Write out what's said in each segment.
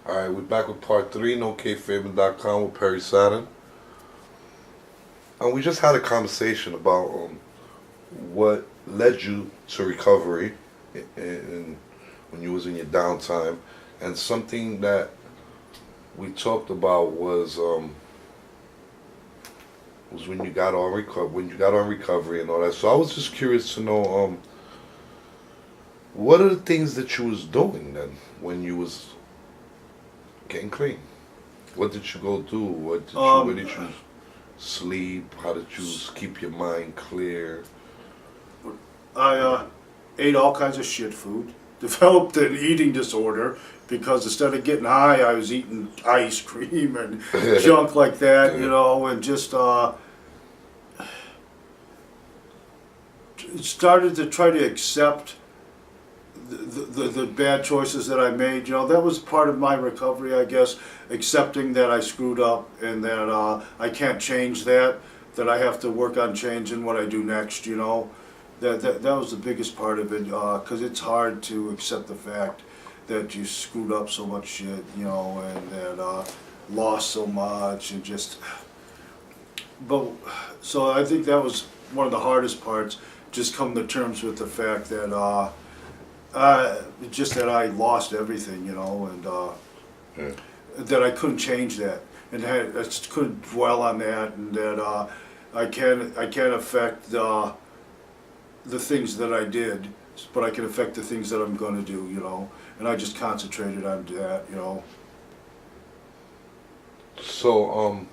All right, we're back with part three, NoKFaming.com with Perry Saturn. And we just had a conversation about what led you to recovery when you was in your downtime. And something that we talked about was when you got on recovery and all that. So I was just curious to know what are the things that you was doing then when you was getting clean? What did you go do? Where did you sleep? How did you keep your mind clear? I ate all kinds of shit food. Developed an eating disorder because instead of getting high, I was eating ice cream and junk like that, you know, and just started to try to accept the bad choices that I made. You know, that was part of my recovery, I guess, accepting that I screwed up and that I can't change that I have to work on changing what I do next, you know. That was the biggest part of it, because it's hard to accept the fact that you screwed up so much shit, you know, and that lost so much and just. But so I think that was one of the hardest parts, just come to terms with the fact that just that I lost everything, you know, and that I couldn't change that, and I just couldn't dwell on that, and that I can't affect the things that I did, but I can affect the things that I'm going to do, you know, and I just concentrated on that, you know. So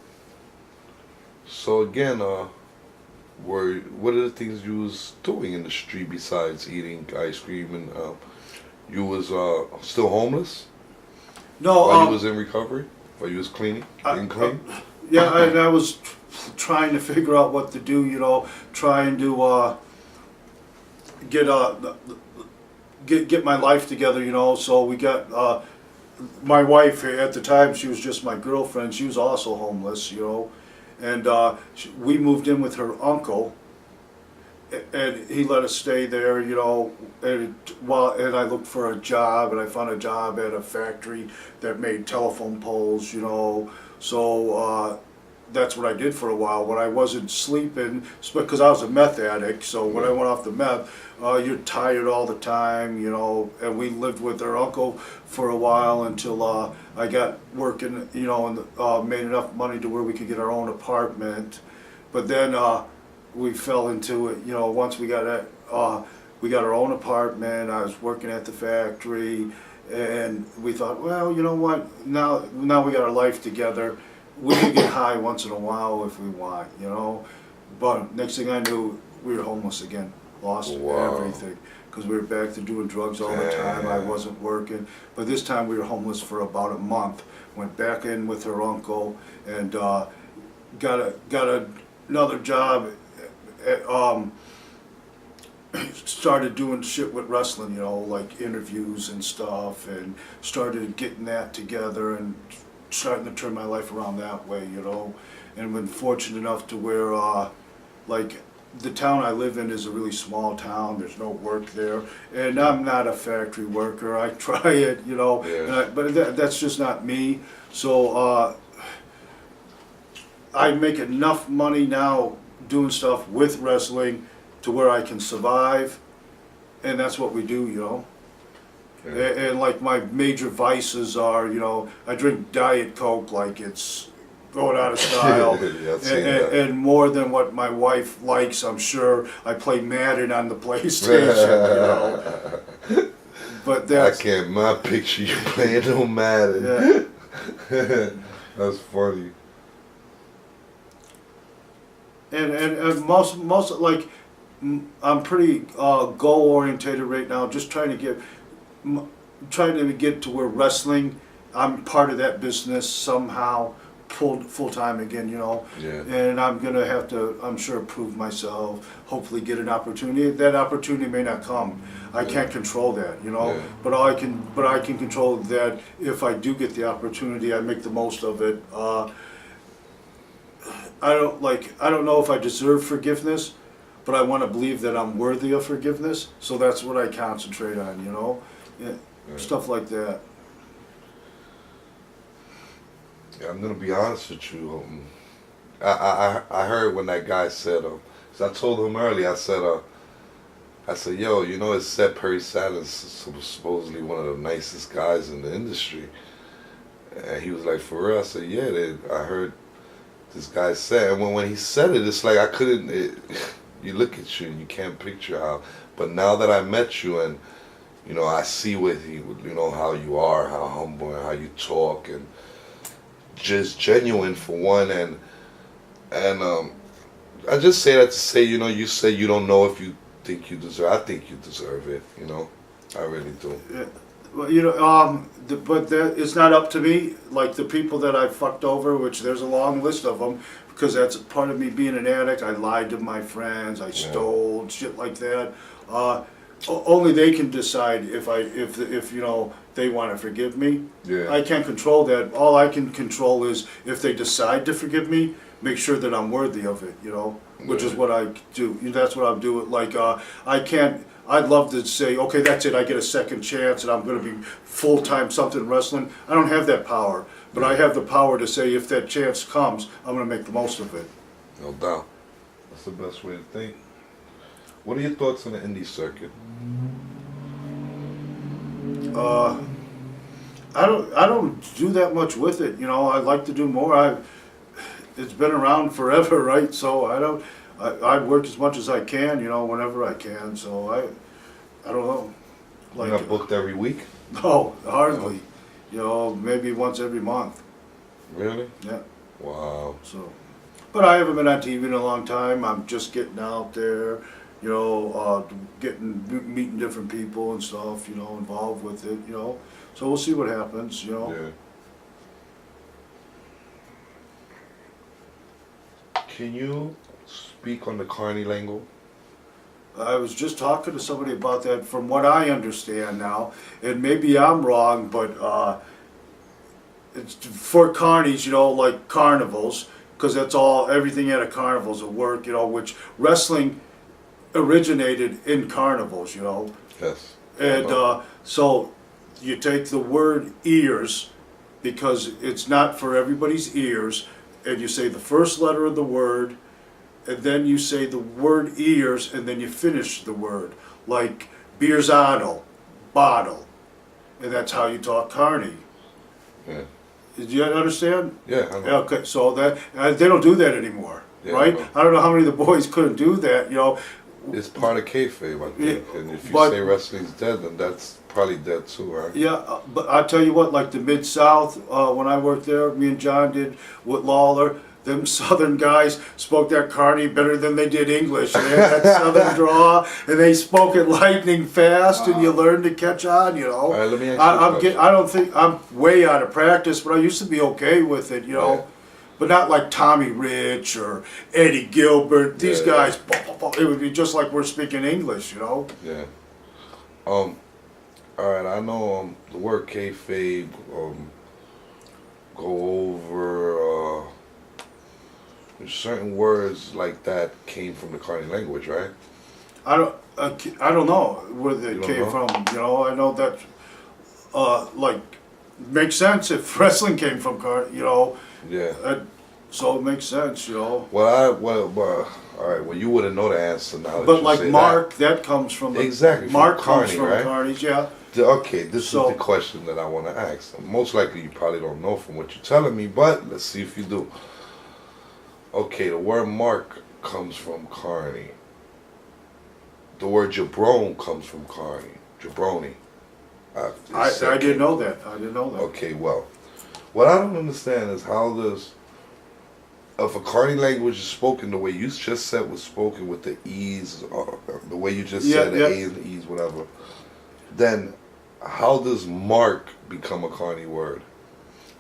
again, what are the things you was doing in the street besides eating ice cream? And you was still homeless? No. While you was in recovery? While you was clean? Yeah, I was trying to figure out what to do, you know, trying to get my life together, you know. So we got my wife at the time. She was just my girlfriend. She was also homeless, you know, and we moved in with her uncle, and he let us stay there, you know. And I looked for a job, and I found a job at a factory that made telephone poles, you know. So that's what I did for a while when I wasn't sleeping, because I was a meth addict. So when I went off the meth, you're tired all the time, you know. And we lived with our uncle for a while until I got working, you know, and made enough money to where we could get our own apartment. But then we fell into it, you know. Once we got our own apartment, I was working at the factory, and we thought, well, you know what? Now we got our life together. We can get high once in a while if we want, you know. But next thing I knew, we were homeless again. Lost everything, because we were back to doing drugs all the time. I wasn't working. But this time we were homeless for about a month. Went back in with her uncle and got another job. Started doing shit with wrestling, you know, like interviews and stuff, and started getting that together and starting to turn my life around that way, you know. And been fortunate enough to where like the town I live in is a really small town. There's no work there, and I'm not a factory worker. I try it, you know, but that's just not me. So I make enough money now doing stuff with wrestling to where I can survive, and that's what we do, you know. And like my major vices are, you know, I drink Diet Coke like it's going out of style, and more than what my wife likes, I'm sure. I play Madden on the PlayStation, you know. But that's, I can't picture you playing no Madden. Yeah. That's funny. And most like I'm pretty goal orientated right now, just trying to get to where wrestling, I'm part of that business somehow, full time again, you know. Yeah. And I'm gonna have to, I'm sure, prove myself. Hopefully, get an opportunity. That opportunity may not come. I can't control that, you know. Yeah. But I can control that if I do get the opportunity, I make the most of it. I don't know if I deserve forgiveness, but I want to believe that I'm worthy of forgiveness. So that's what I concentrate on, you know. Yeah, stuff like that. Yeah, I'm gonna be honest with you. I heard when that guy said, so I told him earlier. I said, yo, you know, it said Perry Saturn's supposedly one of the nicest guys in the industry, and he was like, for real? I said, yeah. I heard this guy say, and when he said it, it's like I couldn't. You look at you and you can't picture how. But now that I met you and you know, I see how you are, how humble and how you talk, and just genuine for one, and I just say that to say, you know, you say you don't know if you think you deserve. I think you deserve it. You know, I really do. Yeah. Well, you know, but that it's not up to me. Like the people that I fucked over, which there's a long list of them, because that's part of me being an addict. I lied to my friends. I stole shit like that. Only they can decide if you know they want to forgive me. Yeah. I can't control that. All I can control is if they decide to forgive me, make sure that I'm worthy of it. You know, which is what I do. That's what I'm doing. Like I can't. I'd love to say, okay, that's it. I get a second chance, and I'm going to be full-time something wrestling. I don't have that power, but I have the power to say if that chance comes, I'm going to make the most of it. No doubt. That's the best way to think. What are your thoughts on the indie circuit? I don't do that much with it. You know, I'd like to do more. It's been around forever, right? So I work as much as I can. You know, whenever I can. So I don't know. Like, You're not booked every week? No, hardly. You know, maybe once every month. Really? Yeah. Wow. So, but I haven't been on TV in a long time. I'm just getting out there. You know, meeting different people and stuff. You know, involved with it. You know, so we'll see what happens. You know. Yeah. Can you speak on the Carney lingo? I was just talking to somebody about that. From what I understand now, and maybe I'm wrong, but it's for carnies, you know, like carnivals, because that's everything at a carnival's a work, you know, which wrestling originated in carnivals, you know. Yes. And so you take the word ears, because it's not for everybody's ears, and you say the first letter of the word, and then you say the word ears, and then you finish the word, like Beerzano, bottle, and that's how you talk carny. Yeah. Did you understand? Yeah, I know. Okay, so that they don't do that anymore, Yeah, right? I I don't know how many of the boys couldn't do that, you know. It's part of kayfabe, I think, and if you but- say wrestling's dead, then that's probably dead too, right? Yeah, but I tell you what, like the Mid-South, when I worked there, me and John did with Lawler, them Southern guys spoke that carny better than they did English. They had that Southern draw, and they spoke it lightning fast, and you learn to catch on, you know. All right, let me ask you a question. I don't think, I'm way out of practice, but I used to be okay with it, you know. Yeah. But not like Tommy Rich or Eddie Gilbert. These guys, it would be just like we're speaking English, you know. Yeah. All right, I know the word kayfabe go over certain words like that came from the Carney language, right? I don't know where they came from. You know, I know that like makes sense if wrestling came from you know. Yeah. So it makes sense, you know. Well, all right. Well, you wouldn't know the answer now. That But you like say Mark, that comes from exactly Mark from comes Carney, from right? Carney's, yeah. Okay, this is the question that I want to ask. Most likely, you probably don't know from what you're telling me, but let's see if you do. Okay, the word Mark comes from Carney. The word jabron comes from Carney. Jabroni. I didn't know that. I didn't know that. Okay, well, what I don't understand is how this, if a Carney language is spoken the way you just said was spoken with the E's, the way you just said the A's and the E's, whatever, then how does Mark become a Carney word?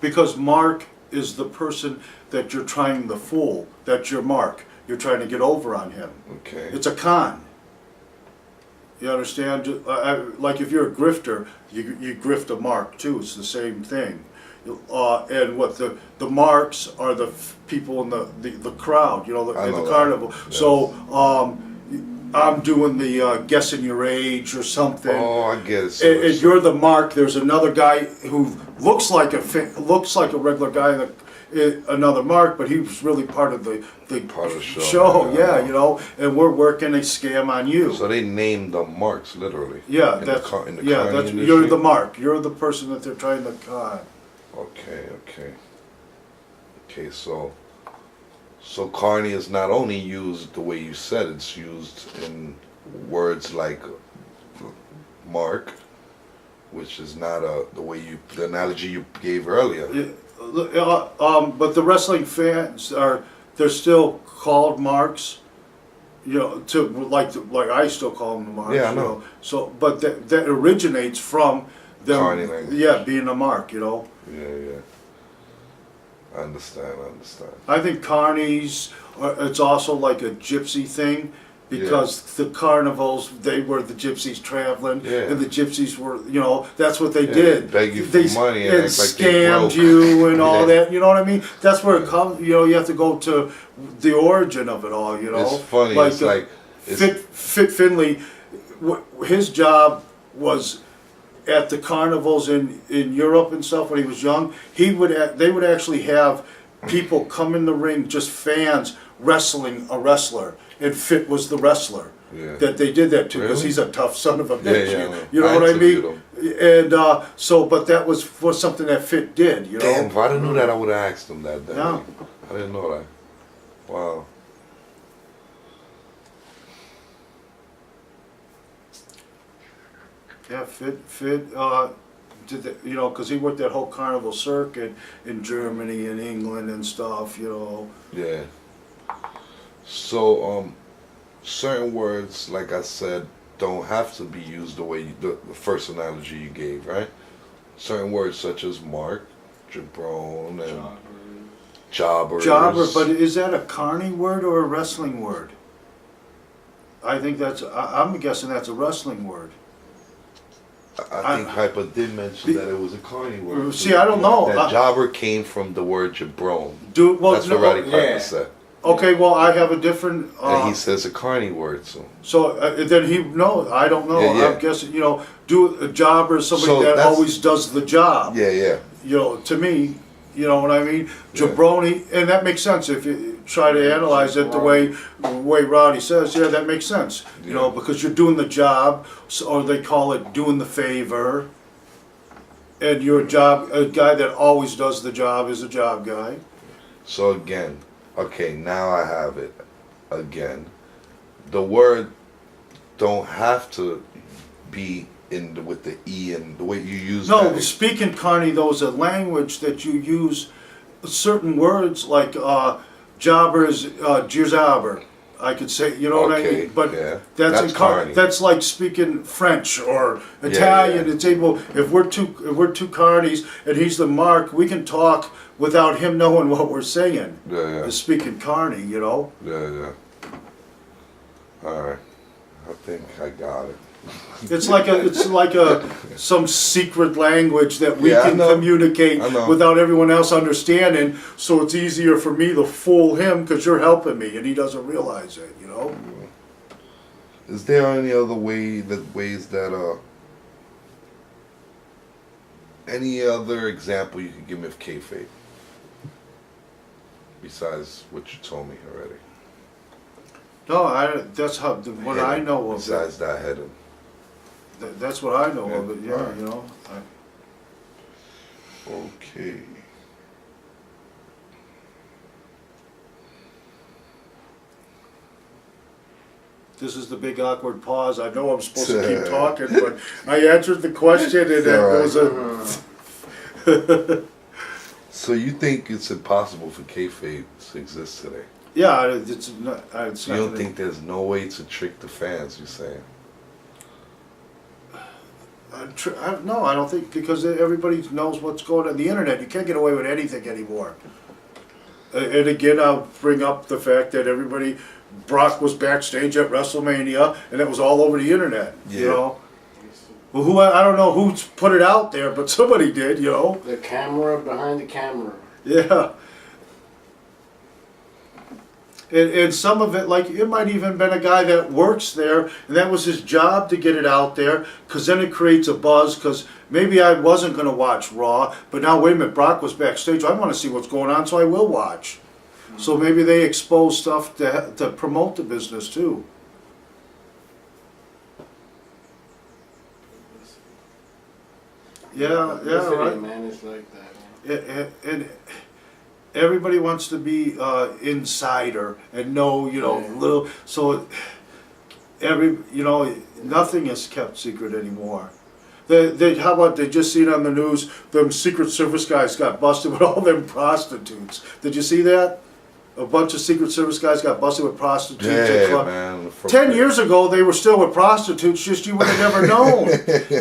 Because Mark is the person that you're trying to fool. That's your Mark. You're trying to get over on him. Okay. It's a con. You understand? Like if you're a grifter, you grift a mark too. It's the same thing. And what the marks are the people in the crowd, you know, in the carnival. Yes. So I'm doing the guessing your age or something. Oh, I get it. And you're the mark. There's another guy who looks like a regular guy another mark, but he was really part of the Part of the show. Yeah, you know, and we're working a scam on you. So they named the marks literally. Yeah, in that's the, in the yeah. carny That's industry? you're the mark. You're the person that they're trying to con. Okay, okay. Okay, so carny is not only used the way you said, it's used in words like mark, which is not the way the analogy you gave earlier. But the wrestling fans they're still called marks. You know, like I still call them marks. Yeah, I know. You know? So, but that originates from them. Carny language. Yeah, being a mark. You know. Yeah. I understand. I think carnies, it's also like a gypsy thing, because the carnivals, they were the gypsies traveling, and the gypsies were, you know, that's what they did. Beg you for money and act like scammed you and all that, you know what I mean? That's where it comes, you know, you have to go to the origin of it all, you know? It's funny, Fit Finley, his job was at the carnivals in Europe and stuff when he was young. They would actually have people come in the ring, just fans wrestling a wrestler, and Fit was the wrestler that they did that to, because he's a tough son of a bitch. You know what I mean? And but that was something that Fit did. You know. Damn, if I'd have knew that, I would have asked him that. Yeah. I didn't know that. Wow. Yeah, Fit did that, you know, because he worked that whole carnival circuit in Germany and England and stuff, you know. Yeah. So, certain words, like I said, don't have to be used the way the first analogy you gave, right? Certain words such as mark, jabron, and jobbers. Jobber, but is that a carny word or a wrestling word? I think I'm guessing that's a wrestling word. I think Piper did mention that it was a carny word. See, I don't know. That jobber came from the word jabron. That's what Roddy Piper said. Okay, well, I have a different. And he says a carny word, so. So then I don't know. Yeah. I'm guessing, you know, a jobber is somebody that always does the job. Yeah. You know, to me, you know what I mean? Jabroni, and that makes sense if you try to analyze it the way Roddy says. Yeah, that makes sense. You know, because you're doing the job, or they call it doing the favor. And you're a guy that always does the job is a job guy. So again, okay, now I have it again. The word don't have to be with the E and the way you use it. No, speaking carny, though, is a language that you use certain words like jobber is jobber. I could say, you know what I mean? But that's carny. That's like speaking French or Italian. It's able, if we're two carnies and he's the mark, we can talk without him knowing what we're saying. It's speaking carny, you know? Yeah. All right. I think I got it. It's like some secret language that we can communicate without everyone else understanding. So it's easier for me to fool him because you're helping me, and he doesn't realize it. You know. Is there any other ways that any other example you could give me of kayfabe besides what you told me already? No, that's what I know of. Besides that heading. That's what I know of it, right. You know. Okay. This is the big awkward pause. I know I'm supposed to keep talking, but I answered the question and it was a... So you think it's impossible for kayfabe to exist today? Yeah, it's not... So you don't think there's no way to trick the fans, you're saying? No, I don't think, because everybody knows what's going on the internet. You can't get away with anything anymore. And again, I'll bring up the fact that Brock was backstage at WrestleMania, and it was all over the internet. You know, well, I don't know who put it out there, but somebody did. You know, the camera behind the camera. Yeah. And some of it, like, it might even been a guy that works there, and that was his job to get it out there, because then it creates a buzz, because maybe I wasn't going to watch Raw, but now, wait a minute, Brock was backstage, I want to see what's going on, so I will watch. So maybe they expose stuff to promote the business, too. Yeah, right. Man, it's like that. Man. And everybody wants to be insider and know, little. So nothing is kept secret anymore. How about they just seen on the news? Them Secret Service guys got busted with all them prostitutes. Did you see that? A bunch of Secret Service guys got busted with prostitutes. Yeah, man. 10 years ago, they were still with prostitutes, just you would have never known.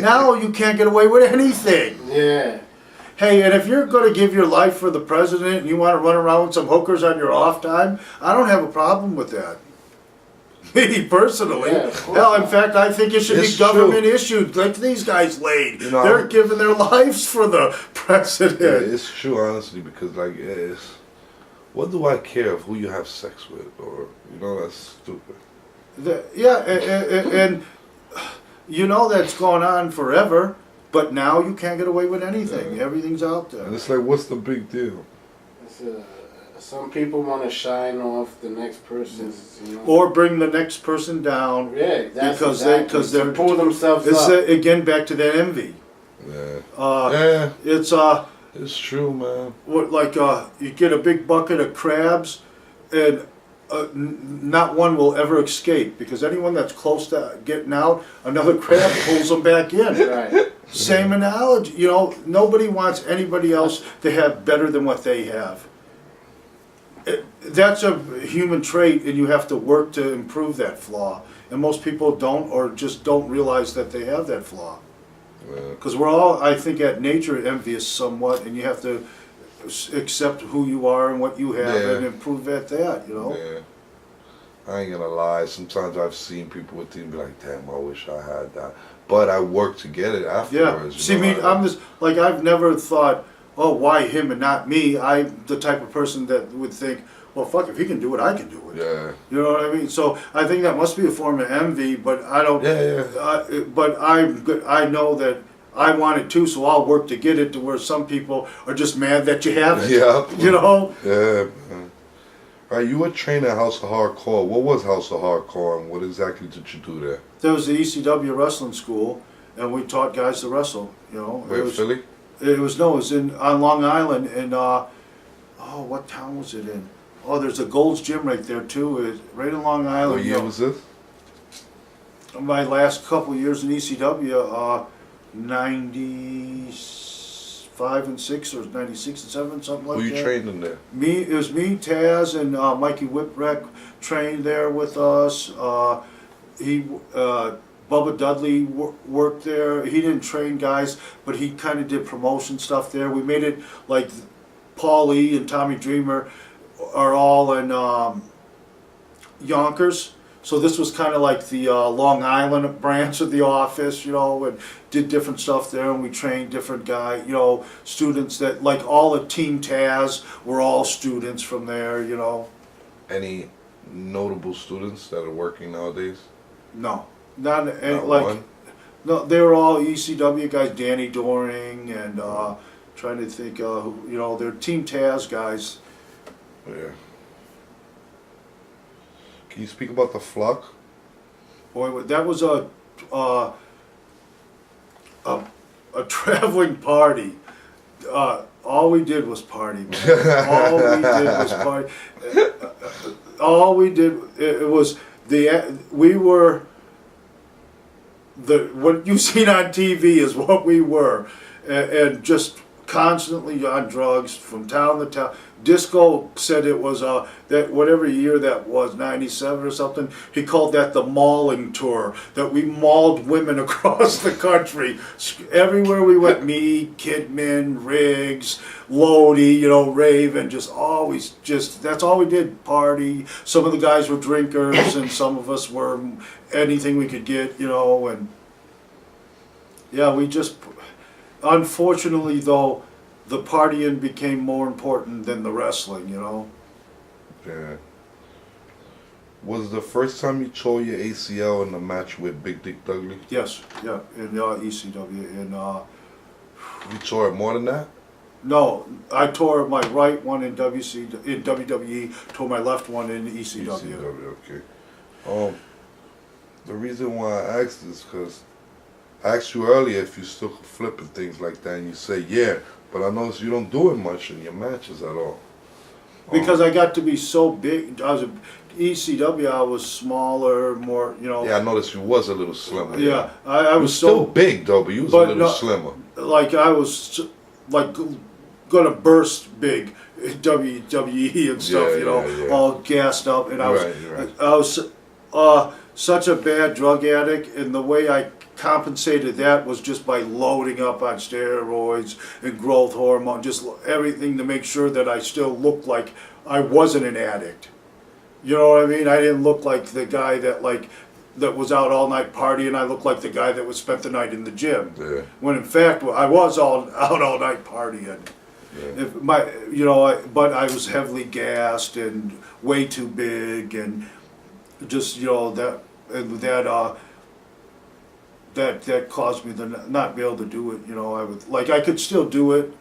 Now you can't get away with anything. Yeah. Hey, and if you're going to give your life for the president and you want to run around with some hookers on your off time, I don't have a problem with that. Me personally. Yeah, Hell, in fact, I think it should It's be government issued, like these guys laid. They're giving their lives for the president. Yeah, it's true, honestly, because like, what do I care of who you have sex with, or that's stupid. And that's going on forever, but now you can't get away with anything. Yeah. Everything's out there. And it's like, what's the big deal? Some people want to shine off the next person's, or bring the next person down. Yeah, because they're pull themselves it's up. Again, back to that envy. Yeah. It's true, man. You get a big bucket of crabs, and not one will ever escape, because anyone that's close to getting out, another crab pulls them back in. Right. Same analogy. Nobody wants anybody else to have better than what they have. That's a human trait, and you have to work to improve that flaw. And most people don't, or just don't realize that they have that flaw. Because we're all, I think, at nature envious somewhat, and you have to accept who you are and what you have and improve at that, Yeah. I ain't gonna lie. Sometimes I've seen people with things be like, damn, I wish I had that. But I work to get it afterwards. Yeah. See, I'm just, like, I've never thought, oh, why him and not me? I'm the type of person that would think, well, fuck, if he can do it, I can do it. Yeah. You know what I mean? So I think that must be a form of envy, but I don't. Yeah. But I know that I want it too, so I'll work to get it, to where some people are just mad that you have it. Yeah. Yeah. Man. All right, you were trained at House of Hardcore. What was House of Hardcore, and what exactly did you do there? There was the ECW wrestling school, and we taught guys to wrestle. Where, Philly? It was on Long Island, and what town was it in? Oh, there's a Gold's Gym right there too. It's right in Long Island. What year was this? My last couple years in ECW, 95 and 6 or 96 and 7, something like that. Who you trained in there? It was me, Taz, and Mikey Whipwreck trained there with us. Bubba Dudley worked there. He didn't train guys, but he kind of did promotion stuff there. We made it like Paul Lee and Tommy Dreamer are all in Yonkers. So this was kind of like the Long Island branch of the office, and did different stuff there, and we trained different guys, students that, like all the Team Taz were all students from there, Any notable students that are working nowadays? No. Not like one? No, they were all ECW guys, Danny Doring, and trying to think, they're Team Taz guys. Yeah. Can you speak about the Flock? Boy, that was a traveling party. All we did was party, man. All we did was party. All we did, we were. What you've seen on TV is what we were, and just constantly on drugs from town to town. Disco said it was that whatever year that was, 97 or something. He called that the mauling tour. That we mauled women across the country, everywhere we went. Me, Kidman, Riggs, Lodi, Raven, just always that's all we did. Party. Some of the guys were drinkers, and some of us were anything we could get, and yeah, we just, unfortunately though, the partying became more important than the wrestling, Yeah. Was the first time you tore your ACL in the match with Big Dick Dudley? Yes, yeah, in ECW. You tore it more than that? No, I tore my right one in WWE, tore my left one in ECW. Okay. The reason why I asked is because I asked you earlier if you still could flip and things like that, and you say yeah, but I noticed you don't do it much in your matches at all. Because I got to be so big. I was ECW. I was smaller, more, you know. Yeah, I noticed you was a little slimmer. Yeah, I was still so big though, but you was a little slimmer. Like I was like gonna burst big in WWE and stuff, all gassed up, and I was such a bad drug addict, and the way I compensated that was just by loading up on steroids and growth hormone, just everything to make sure that I still looked like I wasn't an addict. You know what I mean? I didn't look like the guy that was out all night partying. I looked like the guy that was spent the night in the gym. Yeah. When in fact I was out all night partying. Yeah. But I was heavily gassed and way too big, and just that caused me to not be able to do it. I could still do it,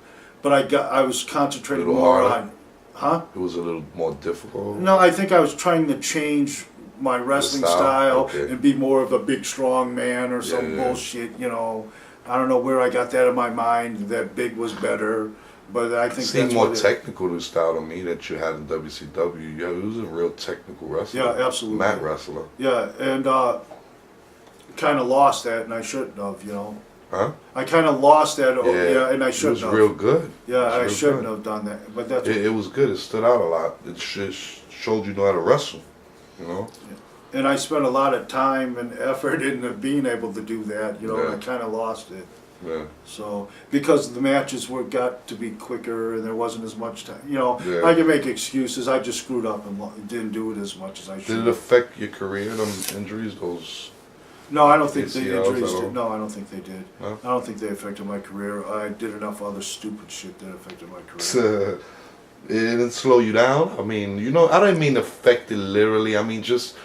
but I was concentrating more on. Huh? It was a little more difficult. No, I think I was trying to change my wrestling style and be more of a big strong man or some bullshit. I don't know where I got that in my mind that big was better. But I think it seemed more technical to style to me that you had in WCW. Yeah, it was a real technical wrestler. Yeah, absolutely. Mat wrestler. Yeah, and kind of lost that, and I shouldn't have. Huh? I kind of lost that. And I shouldn't have. It was real good. Yeah, I shouldn't have done that. But that's it was good. It stood out a lot. It showed you know how to wrestle. Yeah. And I spent a lot of time and effort in being able to do that. And I kind of lost it. Yeah. So because the matches got to be quicker and there wasn't as much time. I can make excuses. I just screwed up and didn't do it as much as I should. Did it affect your career? Them injuries, those? No, I don't think the injuries did. No, I don't think they did. No? I don't think they affected my career. I did enough other stupid shit that affected my career. It didn't slow you down? I mean, I don't mean affected literally. I mean just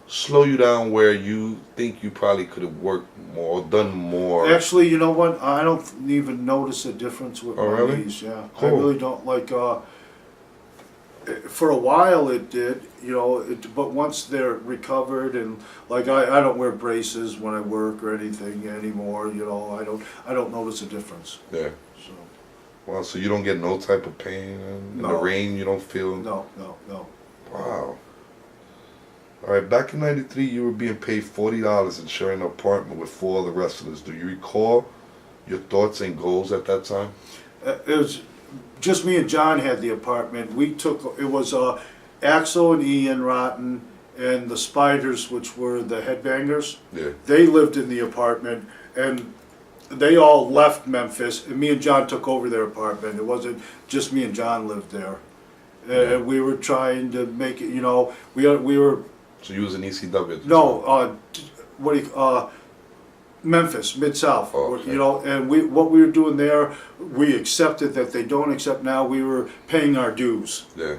slow you down where you think you probably could have worked more or done more. Actually, you know what? I don't even notice a difference with my knees. Yeah, cool. I really don't for a while it did, but once they're recovered and I don't wear braces when I work or anything anymore. I don't notice a difference. Yeah. So. Wow. So you don't get no type of pain in the rain. You don't feel. No. Wow. All right. Back in '93, you were being paid $40 and sharing an apartment with 4 other wrestlers. Do you recall your thoughts and goals at that time? It was. Just me and John had the apartment. It was Axel and Ian Rotten and the Spiders, which were the headbangers. Yeah. They lived in the apartment, and they all left Memphis, and me and John took over their apartment. It wasn't just me and John lived there. And we were trying to make it, we were... So you was in ECW? No, Memphis, Mid-South, okay. And what we were doing there, we accepted that they don't accept now. We were paying our dues. Yeah.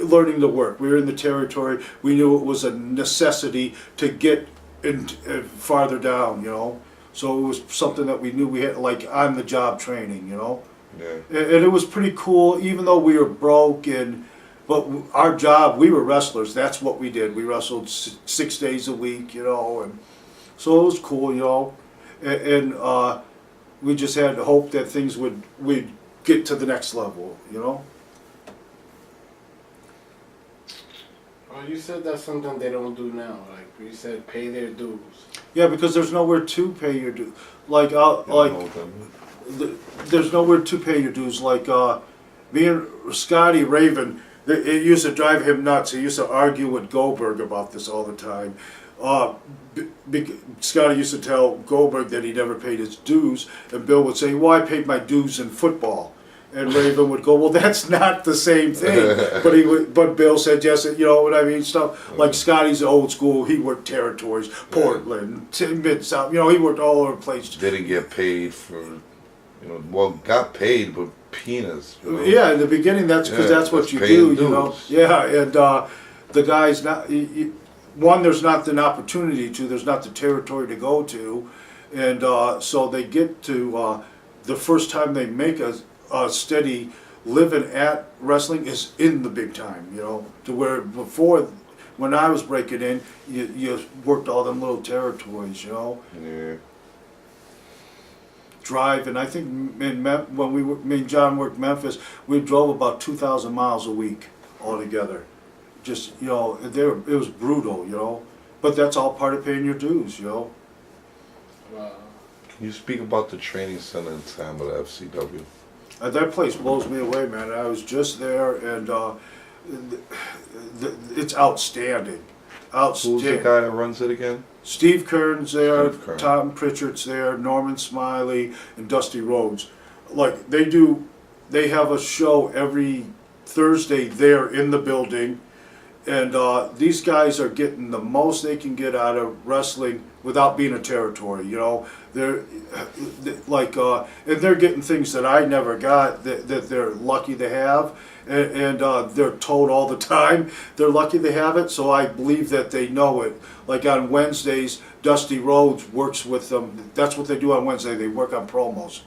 Learning to work. We were in the territory. We knew it was a necessity to get farther down, So it was something that we knew we had, on the job training, Yeah. And it was pretty cool, even though we were broke but our job, we were wrestlers. That's what we did. We wrestled 6 days a week, and so it was cool, and we just had hope that things we'd get to the next level, Well, you said that's something they don't do now. You said pay their dues. Yeah, because there's nowhere to pay your dues. There's nowhere to pay your dues. Me and Scotty Raven, it used to drive him nuts. He used to argue with Goldberg about this all the time. Scotty used to tell Goldberg that he never paid his dues, and Bill would say, well, I paid my dues in football. And Raven would go, well, that's not the same thing. But Bill said, yes, stuff. Like Scotty's old school, he worked territories, Portland, Mid-South, he worked all over the place. Didn't get paid for, got paid, but peanuts. Yeah, in the beginning, that's because that's what you do, dues. Yeah, and the guys not one, there's not an opportunity to, there's not the territory to go to, and so they get to the first time they make a steady living at wrestling is in the big time, you know, to where before, when I was breaking in, you worked all them little territories, you know. Yeah. Drive, and I think when me and John worked Memphis, we drove about 2,000 miles a week altogether. Just, you know, it was brutal, you know, but that's all part of paying your dues, you know. Wow. Can you speak about the training center in Tampa, the FCW? That place blows me away, man. I was just there, and it's outstanding. Who's the guy that runs it again? Steve Kern's there, Steve Kern. Tom Pritchard's there, Norman Smiley, and Dusty Rhodes. Like, they have a show every Thursday there in the building, and these guys are getting the most they can get out of wrestling without being a territory, you know. They're like, and they're getting things that I never got that they're lucky to have, and they're told all the time they're lucky they have it. So I believe that they know it. Like on Wednesdays, Dusty Rhodes works with them. That's what they do on Wednesday. They work on promos.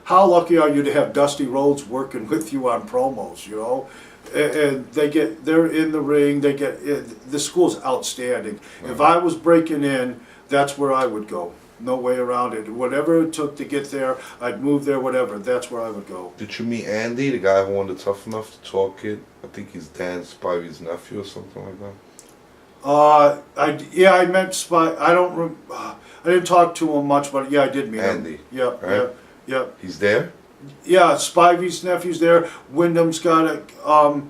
How lucky are you to have Dusty Rhodes working with you on promos? You know. And they're in the ring. The school's outstanding. Right. If I was breaking in, that's where I would go. No way around it. Whatever it took to get there, I'd move there. Whatever. That's where I would go. Did you meet Andy, the guy who won the Tough Enough to Talk kid? I think he's Dan Spivey's nephew or something like that. I met Spy. I didn't talk to him much, but yeah, I did meet Andy. him. Yep. Right? Yep. He's there? Yeah, Spivey's nephew's there. Wyndham's got a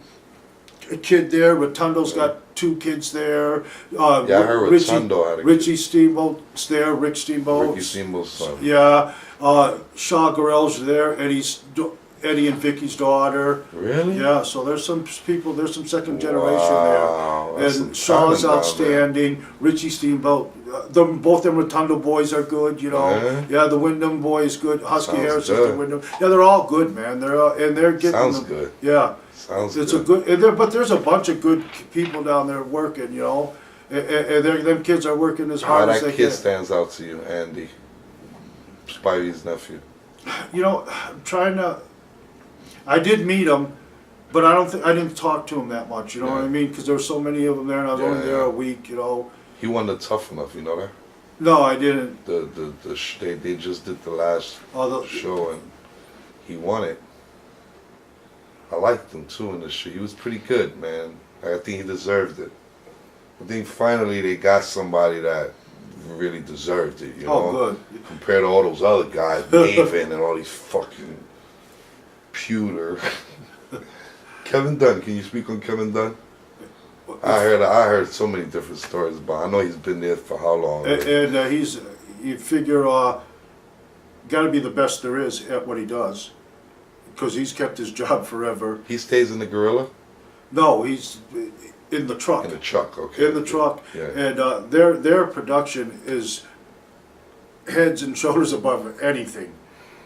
kid there. Rotundo's got 2 kids there. Yeah, I heard Rotundo had a kid. Richie Steamboat's there. Rick Steamboat. Ricky Steamboat's son. Yeah. Shaw Gorell's there. Eddie and Vicky's daughter. Really? Yeah, so there's some people, there's some second generation Wow, there. that's some And Shaw's talent down outstanding. Richie Steamboat. Both them Rotundo boys are good, you know. Yeah, the Wyndham boy is good. Husky Sounds Harris is good. the Wyndham. Yeah, they're all good, man. They're getting Sounds them. good. Yeah. Sounds It's good. a good, but there's a bunch of good people down there working, you know. And them kids are working as hard as How they that kid can. stands out to you, Andy? Spivey's nephew. You know, I'm trying to. I did meet him, but I didn't talk to him that much. You know what I mean? Because there were so many of them there, and I was only there a week. You know. He won the Tough Enough, you know that? No, I didn't. They just did the last show and he won it. I liked him too in the show. He was pretty good, man. I think he deserved it. I think finally they got somebody that really deserved it, you know? Oh, good. Compared to all those other guys, Maven and all these fucking pewter. Kevin Dunn, can you speak on Kevin Dunn? I heard so many different stories about him. I know he's been there for how long? And you figure, got to be the best there is at what he does, because he's kept his job forever. He stays in the Gorilla? No, he's in the truck. In the truck, okay. In the truck. Yeah. And their production is heads and shoulders above anything,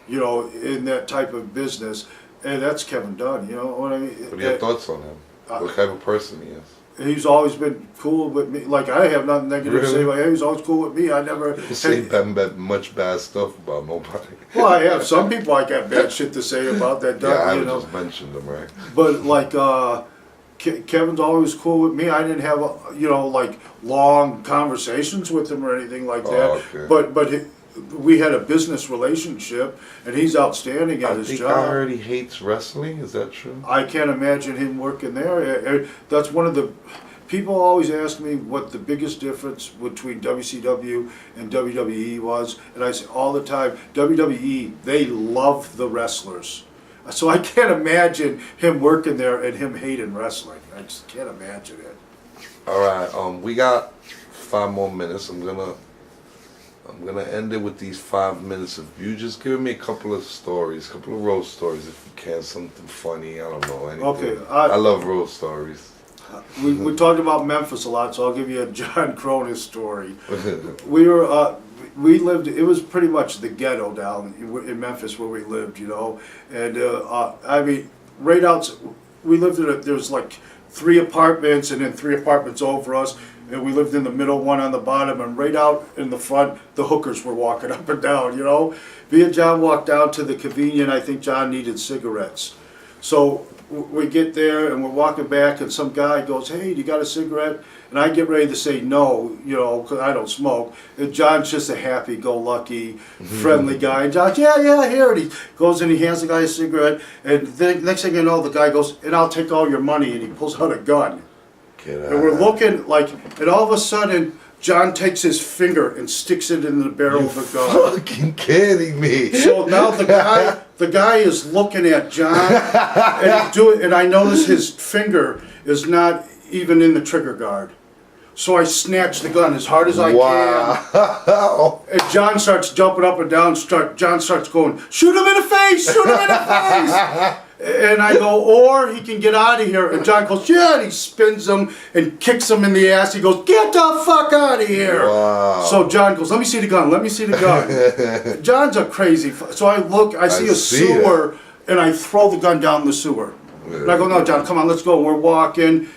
you know, in that type of business. And that's Kevin Dunn, you know what I mean? What are your thoughts on him? What type of person he is? He's always been cool with me. Like, I have nothing negative to say about him. He was always cool with me. I never... You say much bad stuff about nobody. Well, I have some people I got bad shit to say about that. Yeah, I you know. just mentioned them, right? But like, Kevin's always cool with me. I didn't have, like long conversations with him or anything like that. Okay. But we had a business relationship, and he's outstanding at his job. I heard he hates wrestling. Is that true? I can't imagine him working there. That's one of the... People always ask me what the biggest difference between WCW and WWE was, and I say all the time, WWE, they love the wrestlers. So I can't imagine him working there and him hating wrestling. I just can't imagine it. All right, we got 5 more minutes. I'm gonna end it with these 5 minutes of you just giving me a couple of stories, a couple of road stories if you can, something funny. I don't know anything. Okay, I love road stories. We talked about Memphis a lot, so I'll give you a John Cronus story. We lived. It was pretty much the ghetto down in Memphis where we lived, you know. And I mean, right outside, we lived in there was like 3 apartments and then 3 apartments over us. And we lived in the middle, one on the bottom, and right out in the front, the hookers were walking up and down, you know. Me and John walked down to the convenience. I think John needed cigarettes. So we get there and we're walking back and some guy goes, hey, you got a cigarette? And I get ready to say no, you know, because I don't smoke. And John's just a happy-go-lucky, friendly guy. And John's, yeah, here. And he goes and he hands the guy a cigarette. And then next thing you know, the guy goes, and I'll take all your money. And he pulls out a gun. And we're looking like, and all of a sudden, John takes his finger and sticks it in the barrel of the gun. Fucking kidding me. So now the guy is looking at John, and I notice his finger is not even in the trigger guard. So I snatch the gun as hard as I can. And John starts jumping up and down. John starts going, shoot him in the face, shoot him in the face. And I go, or he can get out of here. And John goes, yeah, and he spins him and kicks him in the ass. He goes, get the fuck out of here. Wow. So John goes, let me see the gun, let me see the gun. John's a crazy, so I look, I see a sewer, and I throw the gun down the sewer. And I go, no, John, come on, let's go. We're walking.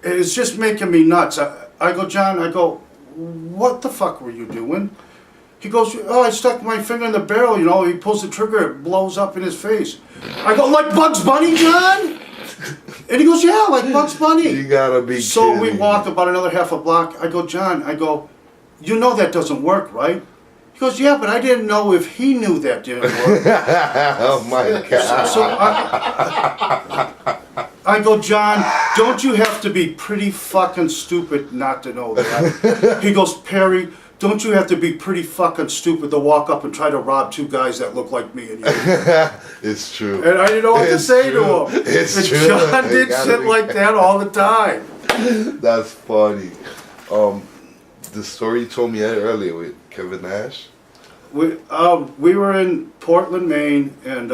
It's just making me nuts. I go, John, I go, what the fuck were you doing? He goes, oh, I stuck my finger in the barrel, you know, he pulls the trigger, it blows up in his face. I go, like Bugs Bunny, John? And he goes, yeah, like Bugs Bunny. You gotta be So kidding. we walk about another half a block. I go, John, I go, you know that doesn't work, right? He goes, yeah, but I didn't know if he knew that didn't work. Oh my God. So I go, John, don't you have to be pretty fucking stupid not to know that? He goes, Perry, don't you have to be pretty fucking stupid to walk up and try to rob 2 guys that look like me and you? It's true. And I didn't know what to say to him. It's and true. John did shit like that all the time. That's funny. The story you told me earlier with Kevin Nash. We were in Portland, Maine, and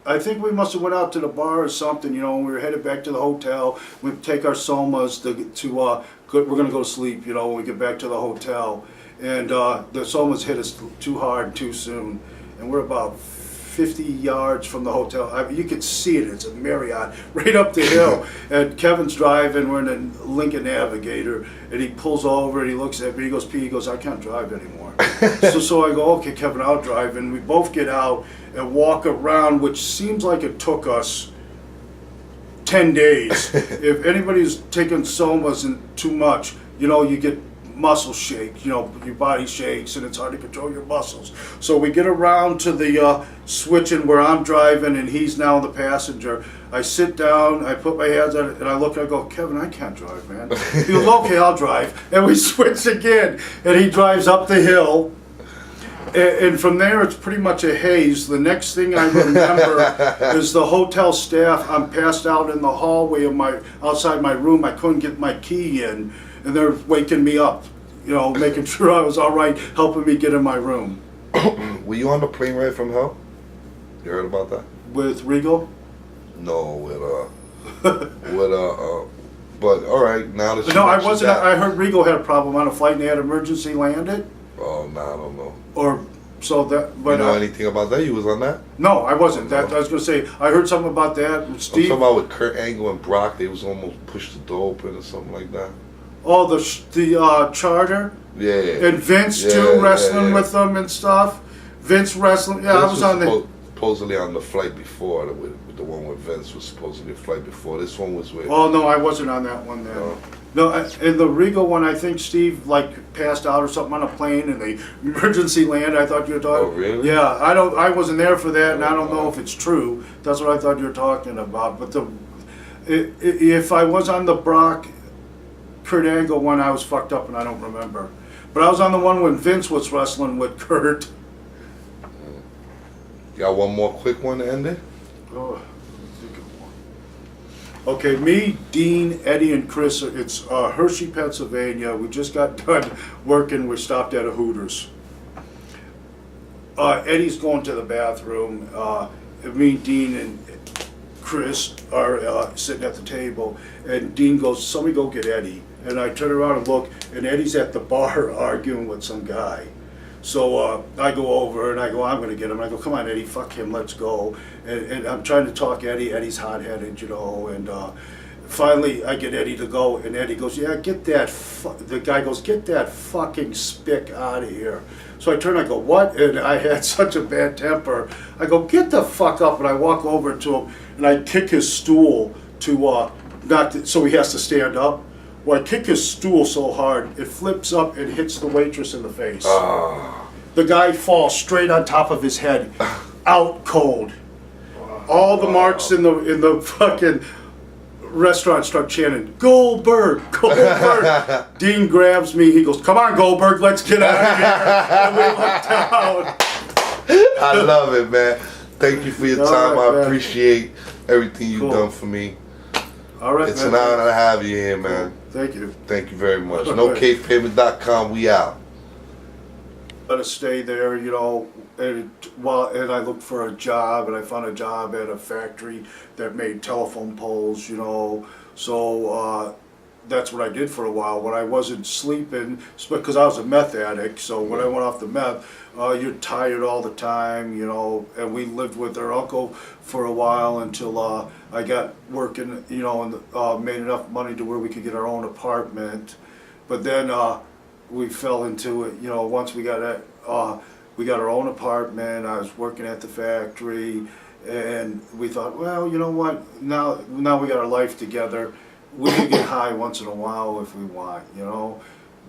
I think we must have went out to the bar or something, you know, and we were headed back to the hotel. We take our somas we're going to go to sleep, you know, when we get back to the hotel. And the somas hit us too hard, too soon. And we're about 50 yards from the hotel. I mean, you can see it. It's a Marriott right up the hill. And Kevin's driving. We're in a Lincoln Navigator. And he pulls over and he looks at me. He goes, Pete, he goes, I can't drive anymore. so I go, okay, Kevin, I'll drive. And we both get out and walk around, which seems like it took us 10 days. If anybody's taking somas and too much, you know, you get muscle shake, you know, your body shakes and it's hard to control your muscles. So we get around to the switching where I'm driving and he's now the passenger. I sit down, I put my hands on it, and I look, I go, Kevin, I can't drive, man. He goes, okay, I'll drive. And we switch again, and he drives up the hill. And from there, it's pretty much a haze. The next thing I remember is the hotel staff. I'm passed out in the hallway of outside my room. I couldn't get my key in, and they're waking me up, you know, making sure I was all right, helping me get in my room. Were you on the plane ride from hell? You heard about that? With Regal? No, but all right, now that you No, I mentioned wasn't. that- I heard Regal had a problem on a flight and they had emergency landed. Oh, no, I don't know. Or so that. But You know anything about that? You was on that? no, I wasn't. That I was going to say. I heard something about that. I'm Steve. talking about with Kurt Angle and Brock. They was almost pushed the door open or something like that. Oh, the charter. Yeah. And Vince Yeah, too, wrestling yeah. with them and stuff. Vince wrestling. Yeah, Vince I was on the. supposedly on the flight before. The one with Vince was supposedly a flight before. This one was with. Oh no, I wasn't on that one then. No. No, and the Regal one, I think Steve like passed out or something on a plane and they emergency land. I thought you were talking. Oh really? Yeah, I wasn't there for that, and I don't know if it's true. That's what I thought you were talking about. But if I was on the Brock, Kurt Angle one, I was fucked up and I don't remember. But I was on the one when Vince was wrestling with Kurt. You got one more quick one to end it? Oh, think of one. Okay, me, Dean, Eddie, and Chris. It's Hershey, Pennsylvania. We just got done working. We stopped at a Hooters. Eddie's going to the bathroom. Me, Dean, and Chris are sitting at the table. And Dean goes, "Somebody go get Eddie." And I turn around and look, and Eddie's at the bar arguing with some guy. So I go over and I go, I'm going to get him. And I go, come on, Eddie, fuck him, let's go. And I'm trying to talk Eddie. Eddie's hot-headed, you know. And finally, I get Eddie to go, and Eddie goes, yeah, get that. The guy goes, get that fucking spick out of here. So I turn, I go, what? And I had such a bad temper. I go, get the fuck up, and I walk over to him, and I kick his stool to so he has to stand up. Well, I kick his stool so hard, it flips up and hits the waitress in the face. The guy falls straight on top of his head, out cold. All the marks in the fucking restaurant start chanting, Goldberg, Goldberg. Dean grabs me, he goes, come on, Goldberg, let's get out of here. And we went down. I love it, man. Thank you for your time. Right, I appreciate everything you've Cool. done for me. All right, It's man. an honor to have you here, man. Thank you. Thank you very much. All right. NoCavePayment.com, we out. Let us stay there, you know, and I looked for a job, and I found a job at a factory that made telephone poles, you know. So that's what I did for a while when I wasn't sleeping, because I was a meth addict. So when I went off the meth, you're tired all the time, you know. And we lived with our uncle for a while until I got working, you know, and made enough money to where we could get our own apartment. But then we fell into it, you know. Once we got our own apartment, I was working at the factory, and we thought, well, you know what? Now we got our life together. We can get high once in a while if we want, you know.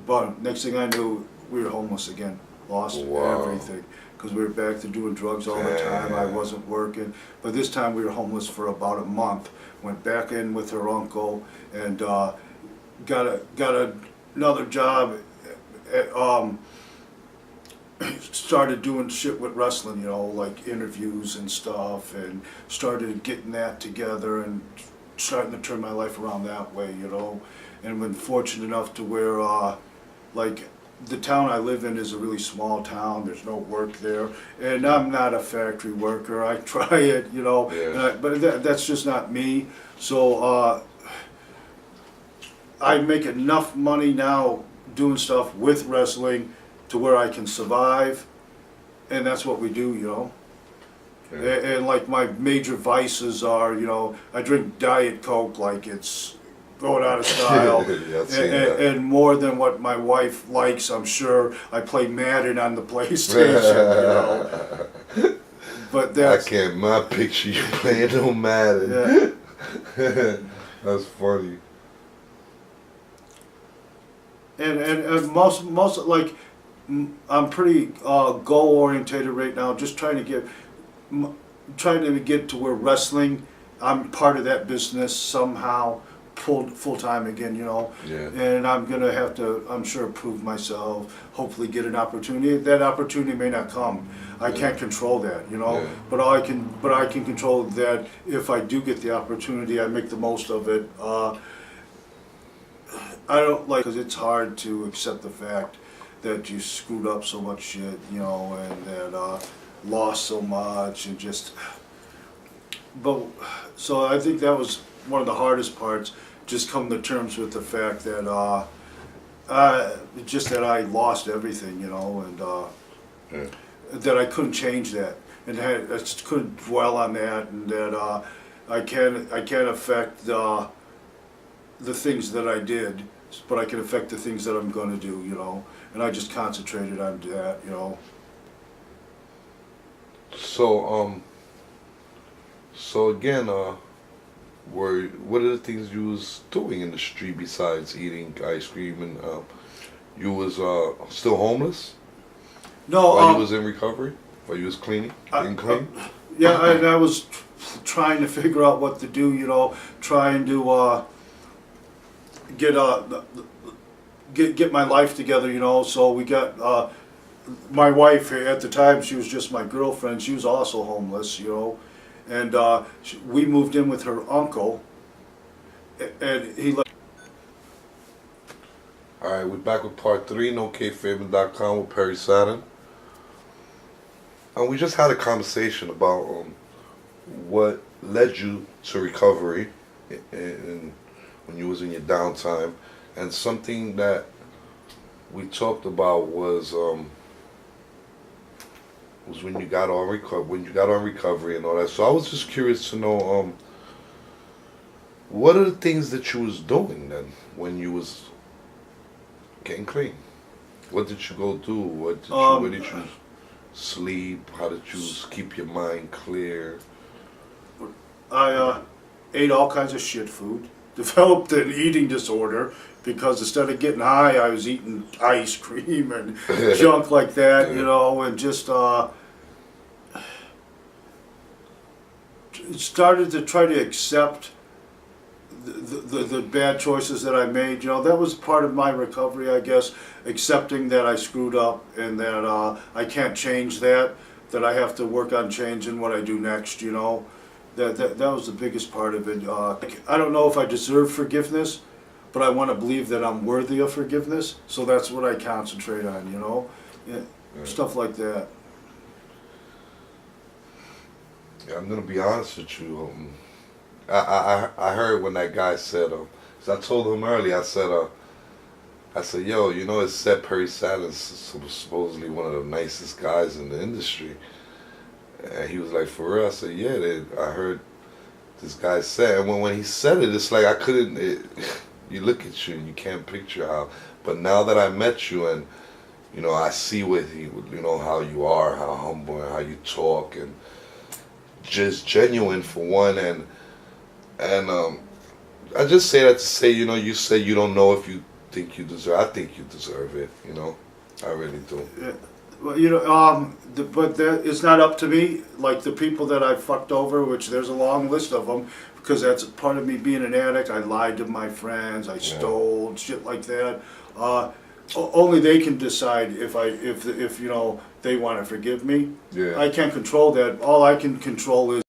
But next thing I knew, we were homeless again, lost everything, because we were back to doing drugs all the time. I wasn't working, but this time we were homeless for about a month. Went back in with her uncle and got another job. Started doing shit with wrestling, you know, like interviews and stuff, and started getting that together and starting to turn my life around that way, you know. And been fortunate enough to where like the town I live in is a really small town. There's no work there, and I'm not a factory worker. I try it, you know, but that's just not me. So I make enough money now doing stuff with wrestling to where I can survive, and that's what we do, you know. And like my major vices are, you know, I drink Diet Coke like it's going out of style, and more than what my wife likes, I'm sure. I play Madden on the PlayStation, you know. But that's, I can't not picture you playing no Madden. Yeah. That's funny. And most like I'm pretty goal orientated right now. Just trying to get to where wrestling, I'm part of that business somehow, full time again, you know. Yeah. And I'm gonna have to, I'm sure, prove myself. Hopefully, get an opportunity. That opportunity may not come. I can't control that, you know. Yeah. But I can control that. If I do get the opportunity, I make the most of it. I don't like, because it's hard to accept the fact that you screwed up so much shit, you know, and that lost so much, and just. But so I think that was one of the hardest parts. Just come to terms with the fact that just that I lost everything, you know, and that I couldn't change that, and I just couldn't dwell on that, and that I can't affect the things that I did, but I can affect the things that I'm going to do, you know. And I just concentrated on that, you know. So again, what are the things you was doing in the street besides eating ice cream? And you was still homeless? No, while you was in recovery, while you was cleaning, getting clean. Yeah, and I was trying to figure out what to do, you know, trying to get my life together, you know. So we got my wife at the time. She was just my girlfriend. She was also homeless, you know, and we moved in with her uncle, and he. All right, we're back with part 3. NoCavePayment.com with Perry Saturn. And we just had a conversation about what led you to recovery when you was in your downtime, and something that we talked about was was when you got on recovery and all that. So I was just curious to know, what are the things that you was doing then when you was getting clean? What did you go do? Where did you sleep? How did you keep your mind clear? I ate all kinds of shit food. Developed an eating disorder because instead of getting high, I was eating ice cream and junk like that, you know, and just started to try to accept the bad choices that I made. You know, that was part of my recovery, I guess, accepting that I screwed up and that I can't change that I have to work on changing what I do next, you know. That was the biggest part of it. I don't know if I deserve forgiveness, but I want to believe that I'm worthy of forgiveness, so that's what I concentrate on, you know. Yeah, stuff like that. Yeah, I'm gonna be honest with you. I heard when that guy said, 'cause I told him earlier. I said, yo, you know, it's said Perry Saturn's supposedly one of the nicest guys in the industry. And he was like, for real? I said, yeah, I heard this guy say. And when he said it, it's like I couldn't, you look at you and you can't picture how. But now that I met you and, you know, I see you know, how you are, how humble and how you talk and just genuine for one. And I just say that to say, you know, you say you don't know if you think you deserve. I think you deserve it, you know. I really do. Yeah. Well, you know, but that it's not up to me. Like the people that I fucked over, which there's a long list of them, because that's part of me being an addict. I lied to my friends. I stole shit like that. Only they can decide if you know they want to forgive me. Yeah. I can't control that. All I can control is